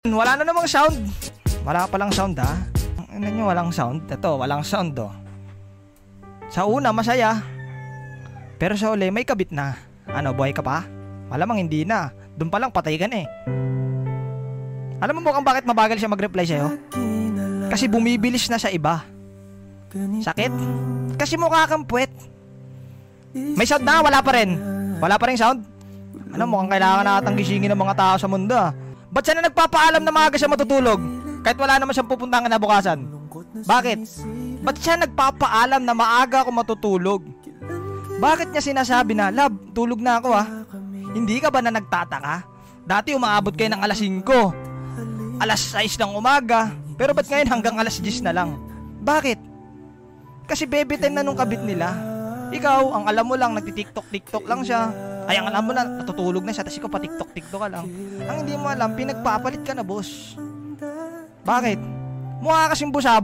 Wala na namang sound. Wala palang sound ha. Ano nyo walang sound? Ito, walang sound oh. Sa una masaya, pero sa uli may kabit na. Ano, buhay ka pa? Malamang hindi na. Doon pa lang patay ka na eh. Alam mo mukhang bakit mabagal siya mag-reply sa'yo? Kasi bumibilis na sa iba. Sakit? Kasi mukha kang puwet. May sound na, wala pa rin. Wala pa rin sound? Ano, mukhang kailangan natang gisingin ng mga tao sa mundo ah. Ba't siya na nagpapaalam na maaga siya matutulog? Kahit wala naman siyang pupuntahan kinabukasan. Bakit? Ba't siya nagpapaalam na maaga ako matutulog? Bakit niya sinasabi na, "Love, tulog na ako ah"? Hindi ka ba na nagtataka? Dati umaabot kayo ng alas 5, alas 6 ng umaga, pero ba't ngayon hanggang alas 10 na lang? Bakit? Kasi baby time na nung kabit nila. Ikaw, ang alam mo lang, nagti-tiktok lang siya. Ay, ang alam mo na, natutulog na siya, tapos ikaw pa-tiktok ka lang. Ang hindi mo alam, pinagpapalit ka na, boss. Bakit? Mukha kasing busabo.